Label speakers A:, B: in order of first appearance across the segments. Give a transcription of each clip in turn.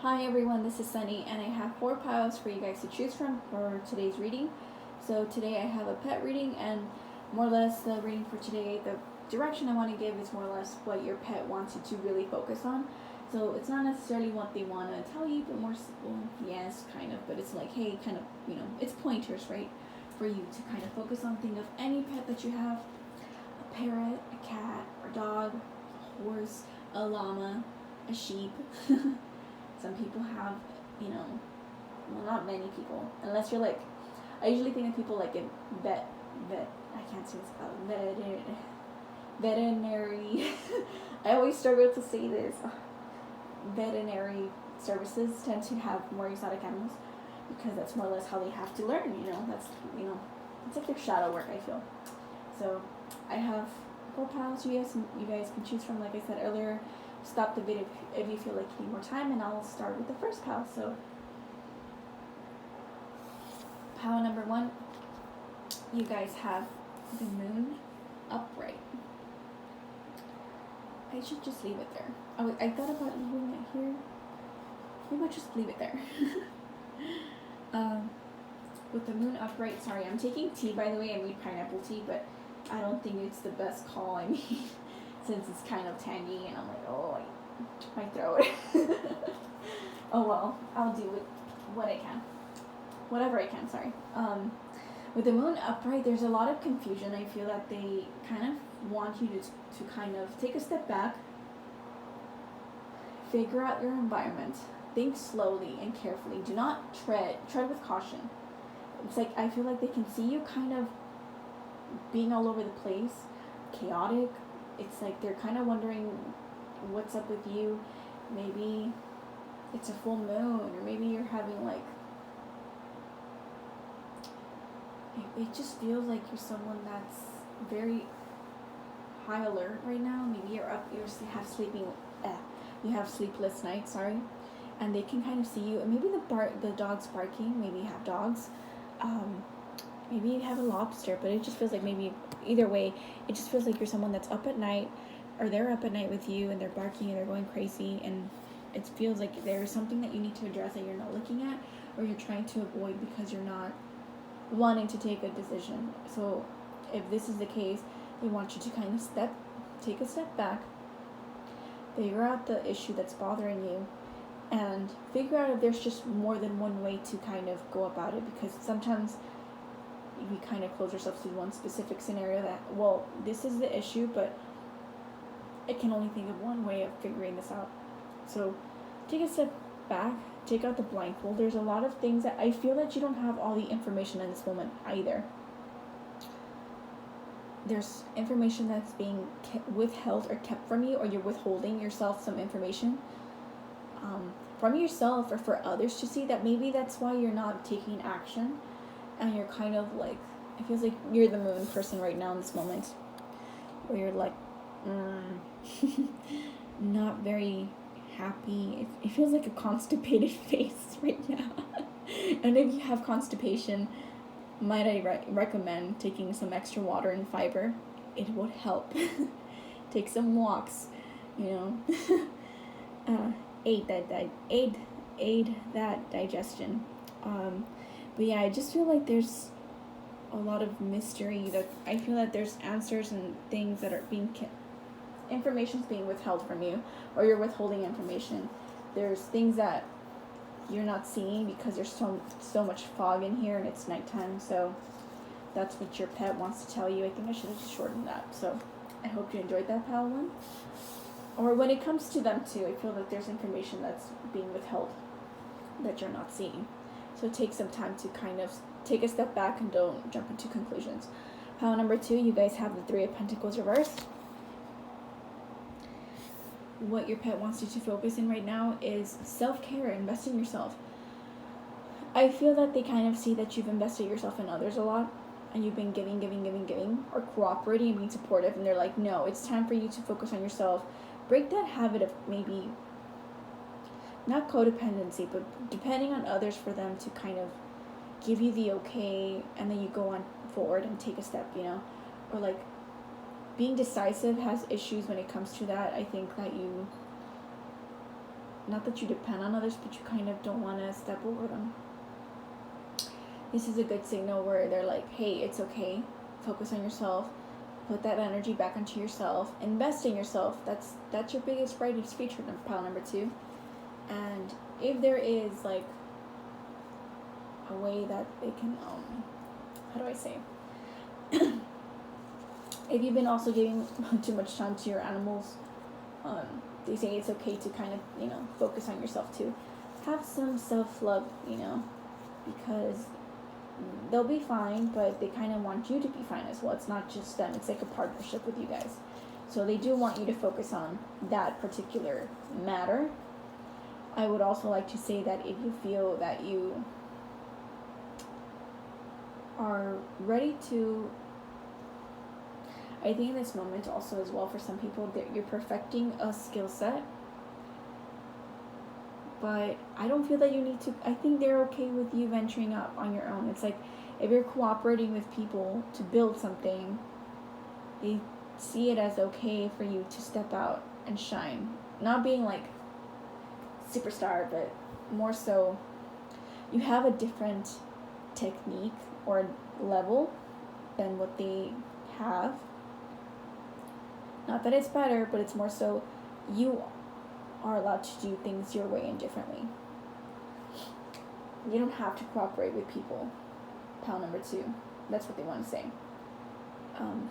A: Hi everyone, this is Sunny, and I have 4 piles for you guys to choose from for today's reading. So today I have a pet reading, and more or less the reading for today, the direction I want to give is more or less what your pet wants you to really focus on. So it's not necessarily what they want to tell you, but more, well, yes, kind of, but it's like, hey, kind of, it's pointers, right? For you to kind of focus on. Think of any pet that you have: a parrot, a cat, a dog, a horse, a llama, a sheep. Some people have, well, not many people, unless you're like, I usually think of people like in I can't say it's called, veterinary, I always struggle to say this, veterinary services tend to have more exotic animals, because that's more or less how they have to learn, that's, it's like their shadow work, I feel. So, I have 4 piles you guys can choose from, like I said earlier. Stop the video if you feel like you need more time, and I'll start with the first pile. So, pile number 1, you guys have the moon upright. I should just leave it there. I thought about leaving it here. Maybe I'll just leave it there. With the moon upright, sorry, I'm taking tea, by the way. I made pineapple tea, but I don't think it's the best call. I mean, since it's kind of tangy, and I'm like, oh, my throat. Oh well, I'll do it what I can. Whatever I can, sorry. With the moon upright, there's a lot of confusion. I feel that they kind of want you to kind of take a step back, figure out your environment, think slowly and carefully. Do not tread with caution. It's like, I feel like they can see you kind of being all over the place, chaotic. It's like they're kind of wondering what's up with you. Maybe it's a full moon, or maybe you're having like, it just feels like you're someone that's very high alert right now. Maybe you're up, you have sleepless nights, sorry, and they can kind of see you. And maybe the dog's barking. Maybe you have dogs. Maybe you have a lobster, but it just feels like maybe either way, it just feels like you're someone that's up at night, or they're up at night with you, and they're barking and they're going crazy, and it feels like there's something that you need to address that you're not looking at, or you're trying to avoid because you're not wanting to take a decision. So if this is the case, they want you to kind of take a step back, figure out the issue that's bothering you, and figure out if there's just more than one way to kind of go about it, because sometimes we kind of close ourselves to one specific scenario that, well, this is the issue, but I can only think of one way of figuring this out. So take a step back, take out the blindfold. There's a lot of things that I feel that you don't have all the information in this moment either. There's information that's being withheld or kept from you, or you're withholding yourself some information from yourself or for others to see, that maybe that's why you're not taking action, and you're kind of like, it feels like you're the moon person right now in this moment, where you're like, not very happy. It feels like a constipated face right now. And if you have constipation, might I recommend taking some extra water and fiber. It would help. Take some walks, aid that digestion. But yeah, I just feel like there's a lot of mystery, that I feel that there's answers and things that are information's being withheld from you, or you're withholding information. There's things that you're not seeing because there's so much fog in here, and it's nighttime. So that's what your pet wants to tell you. I think I should have just shortened that. So I hope you enjoyed that pile 1. Or when it comes to them too, I feel that there's information that's being withheld that you're not seeing. So take some time to kind of take a step back and don't jump into conclusions. Pile number 2, you guys have the 3 of Pentacles reversed. What your pet wants you to focus in right now is self-care. Invest in yourself. I feel that they kind of see that you've invested yourself in others a lot, and you've been giving, or cooperating and being supportive, and they're like, no, it's time for you to focus on yourself. Break that habit of maybe not codependency, but depending on others for them to kind of give you the okay, and then you go on forward and take a step, or like being decisive has issues when it comes to that. I think that you not that you depend on others, but you kind of don't want to step over them. This is a good signal where they're like, hey, it's okay. Focus on yourself. Put that energy back into yourself. Invest in yourself. That's your biggest, brightest feature, pile number 2. And if there is like a way that they can, how do I say? If you've been also giving too much time to your animals, they say it's okay to kind of, focus on yourself too. Have some self-love, because they'll be fine, but they kind of want you to be fine as well. It's not just them. It's like a partnership with you guys. So they do want you to focus on that particular matter. I would also like to say that if you feel that you are ready to, I think in this moment also as well, for some people, that you're perfecting a skill set, but I don't feel that you need to. I think they're okay with you venturing out on your own. It's like if you're cooperating with people to build something, they see it as okay for you to step out and shine. Not being like superstar, but more so you have a different technique or level than what they have. Not that it's better, but it's more so you are allowed to do things your way and differently. You don't have to cooperate with people. Pile number 2. That's what they want to say.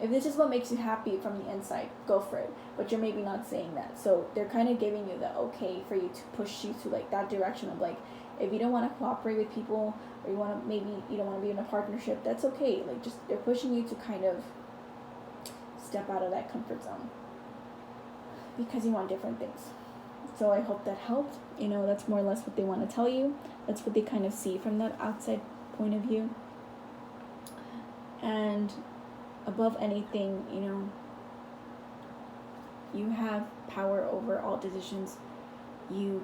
A: If this is what makes you happy from the inside, go for it. But you're maybe not saying that. So they're kind of giving you the okay for you to push you to like that direction of like, if you don't want to cooperate with people, or you want to, maybe you don't want to be in a partnership, that's okay. Like, just, they're pushing you to kind of step out of that comfort zone because you want different things. So I hope that helped. That's more or less what they want to tell you. That's what they kind of see from that outside point of view. And above anything, you have power over all decisions. You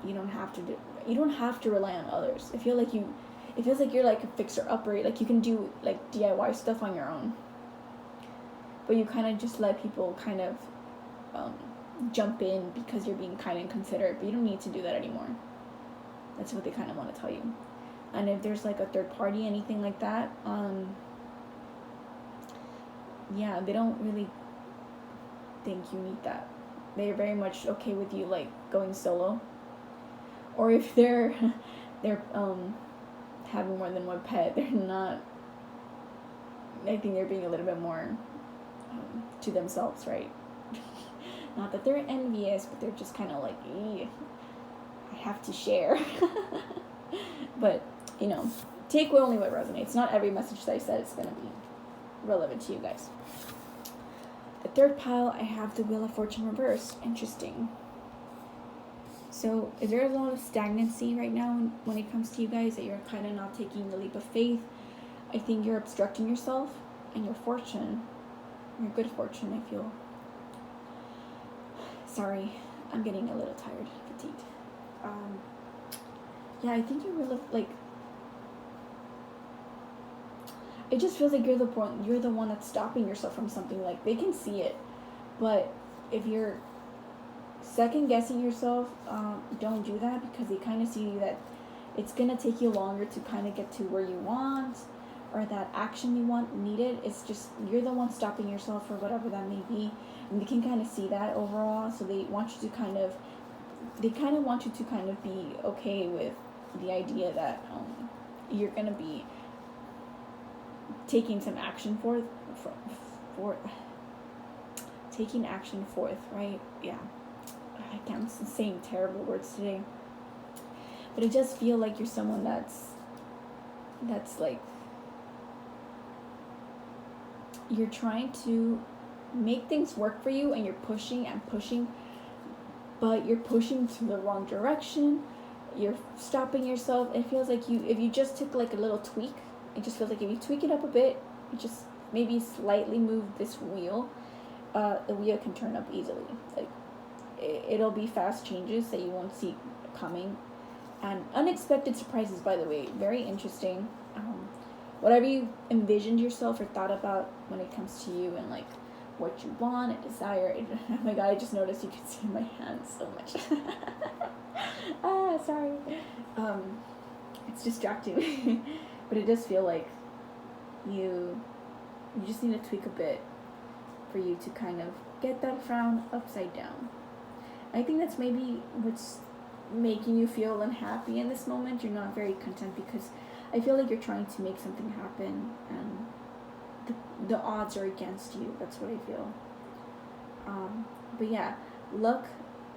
A: don't have to you don't have to rely on others. It feels like you're like a fixer-upper. Like you can do like DIY stuff on your own. But you kind of just let people kind of jump in because you're being kind and considerate, but you don't need to do that anymore. That's what they kind of want to tell you. And if there's like a third party, anything like that, they don't really think you need that. They're very much okay with you like going solo. Or if they're having more than one pet, they're not. I think they're being a little bit more to themselves, right? Not that they're envious, but they're just kind of like, I have to share. But, take only what resonates. Not every message that I said is going to be relevant to you guys. The third pile, I have the Wheel of Fortune reversed. Interesting. So, is there a lot of stagnancy right now when it comes to you guys, that you're kind of not taking the leap of faith? I think you're obstructing yourself and your fortune, your good fortune, I feel. Sorry, I'm getting a little tired, fatigued. I think you're really, like, it just feels like you're the one that's stopping yourself from something. Like, they can see it, but if you're second guessing yourself, don't do that, because they kind of see that it's gonna take you longer to kind of get to where you want, or that action you want needed. It's just you're the one stopping yourself, or whatever that may be, and they can kind of see that overall. So they want you to kind of be okay with the idea that you're gonna be taking some action taking action forth, right? Yeah. I can't saying terrible words today. But it does feel like you're someone that's like, you're trying to make things work for you, and you're pushing and pushing, but you're pushing to the wrong direction. You're stopping yourself. It feels like if you just took like a little tweak, it just feels like if you tweak it up a bit, you just maybe slightly move this wheel, the wheel can turn up easily. Like, it'll be fast changes that you won't see coming, and unexpected surprises, by the way. Very interesting. Whatever you envisioned yourself or thought about when it comes to you, and like what you want and desire. Oh my god, I just noticed you can see my hands so much. Sorry. It's distracting. But it does feel like you just need to tweak a bit for you to kind of get that frown upside down. I think that's maybe what's making you feel unhappy in this moment. You're not very content because I feel like you're trying to make something happen and the odds are against you. That's what I feel. But yeah, luck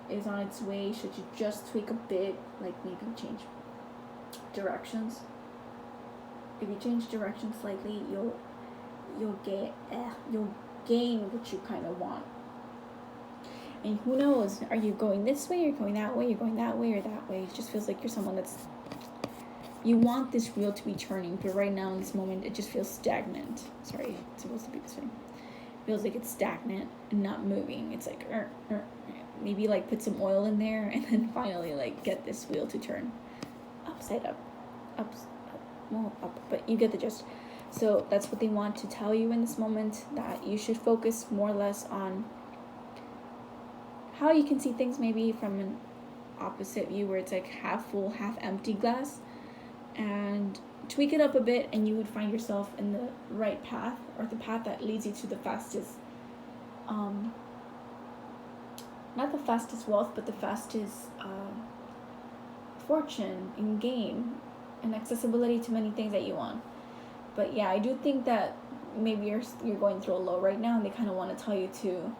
A: is on its way. Should you just tweak a bit, like maybe change directions. If you change direction slightly, you'll gain what you kind of want. And who knows, are you going this way, or going that way, you're going that way or that way? It just feels like you're someone that's, you want this wheel to be turning, but right now in this moment it just feels stagnant. Sorry, it's supposed to be this way. It feels like it's stagnant and not moving. It's like maybe like put some oil in there and then finally like get this wheel to turn upside up, up, but you get the gist. So that's what they want to tell you in this moment, that you should focus more or less on how you can see things maybe from an opposite view, where it's like half full, half empty glass, and tweak it up a bit, and you would find yourself in the right path, or the path that leads you to the fastest, not the fastest wealth, but the fastest fortune and gain and accessibility to many things that you want. But yeah, I do think that maybe you're going through a low right now, and they kind of want to tell you to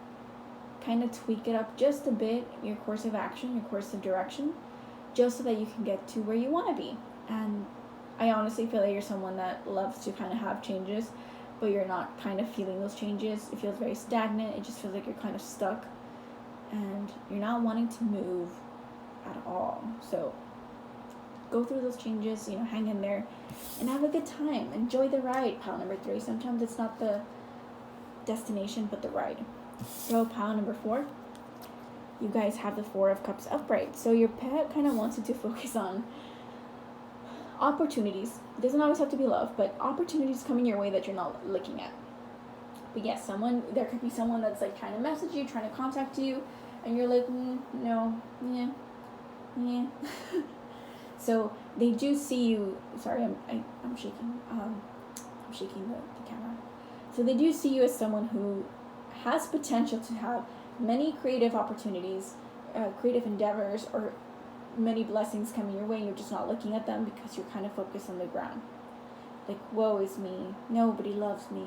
A: kind of tweak it up just a bit, your course of action, your course of direction, just so that you can get to where you want to be. And I honestly feel like you're someone that loves to kind of have changes, but you're not kind of feeling those changes. It feels very stagnant. It just feels like you're kind of stuck, and you're not wanting to move at all. So go through those changes, hang in there and have a good time. Enjoy the ride, pile number 3. Sometimes it's not the destination, but the ride. So pile number 4, you guys have the 4 of Cups upright. So your pet kind of wants you to focus on opportunities. It doesn't always have to be love, but opportunities coming your way that you're not looking at. But yes, there could be someone that's like trying to message you, trying to contact you, and you're like, no, yeah. So they do see you. Sorry, I'm shaking. I'm shaking the camera. So they do see you as someone who has potential to have many creative opportunities, creative endeavors, or many blessings coming your way. You're just not looking at them because you're kind of focused on the ground. Like, woe is me. Nobody loves me.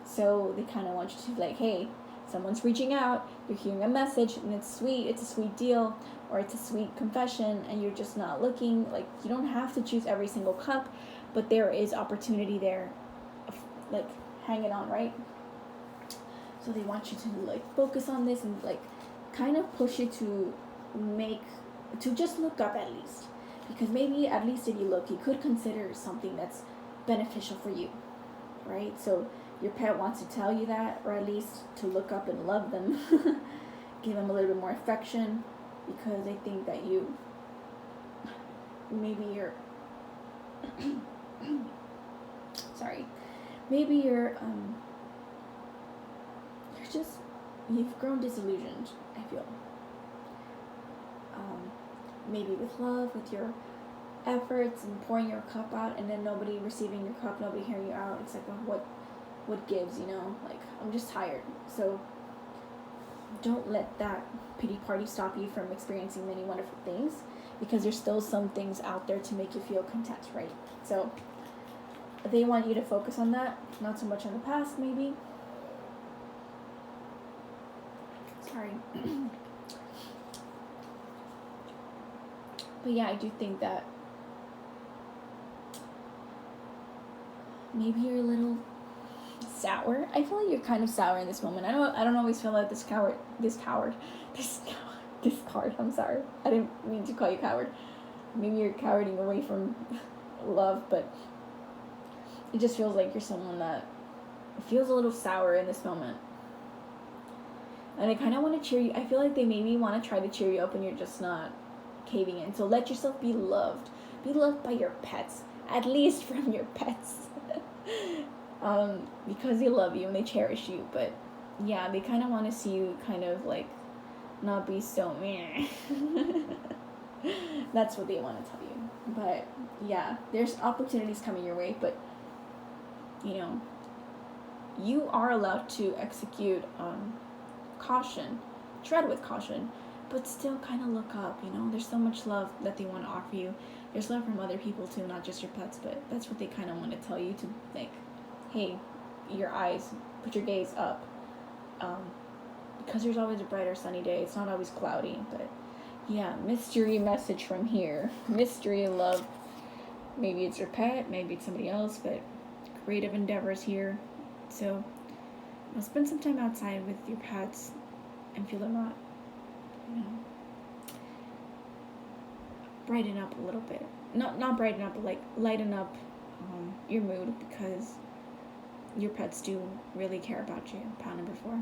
A: So they kind of want you to like, hey, someone's reaching out. You're hearing a message, and it's sweet. It's a sweet deal, or it's a sweet confession, and you're just not looking. Like, you don't have to choose every single cup, but there is opportunity there. Like, hang it on, right? So they want you to like focus on this and like kind of push you to just look up at least, because maybe at least if you look, you could consider something that's beneficial for you, right? So your pet wants to tell you that, or at least to look up and love them, give them a little bit more affection, because they think that you've grown disillusioned, I feel. Maybe with love, with your efforts and pouring your cup out, and then nobody receiving your cup, nobody hearing you out. It's like, well, what gives, like, I'm just tired. So don't let that pity party stop you from experiencing many wonderful things, because there's still some things out there to make you feel content, right? So they want you to focus on that, not so much on the past, maybe. Sorry. But yeah, I do think that maybe you're a little sour. I feel like you're kind of sour in this moment. I don't always feel like this card. I'm sorry. I didn't mean to call you coward. Maybe you're cowarding away from love, but it just feels like you're someone that feels a little sour in this moment. And they kind of want to cheer you. I feel like they maybe want to try to cheer you up, and you're just not caving in. So let yourself be loved. Be loved by your pets, at least from your pets, because they love you and they cherish you. But yeah, they kind of want to see you kind of like not be so meh. That's what they want to tell you. But yeah, there's opportunities coming your way, but you know, you are allowed to execute caution, tread with caution, but still kind of look up. There's so much love that they want to offer you. There's love from other people too, not just your pets, but that's what they kind of want to tell you, to think, hey, your eyes, put your gaze up, because there's always a brighter sunny day. It's not always cloudy. But yeah, mystery message from here. Mystery, love. Maybe it's your pet, maybe it's somebody else, but creative endeavors here. So spend some time outside with your pets and feel them out, brighten up a little bit. Not brighten up, but like lighten up your mood, because your pets do really care about you. Pound number 4.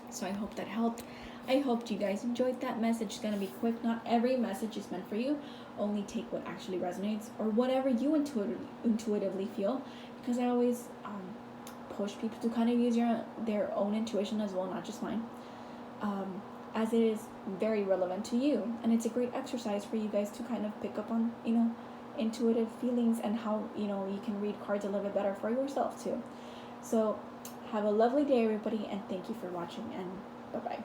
A: So I hope that helped. I hope you guys enjoyed that message. It's gonna be quick. Not every message is meant for you. Only take what actually resonates, or whatever you intuitively feel, because I always push people to kind of use their own intuition as well, not just mine, as it is very relevant to you, and it's a great exercise for you guys to kind of pick up on intuitive feelings, and how you can read cards a little bit better for yourself too. So have a lovely day, everybody, and thank you for watching, and bye-bye.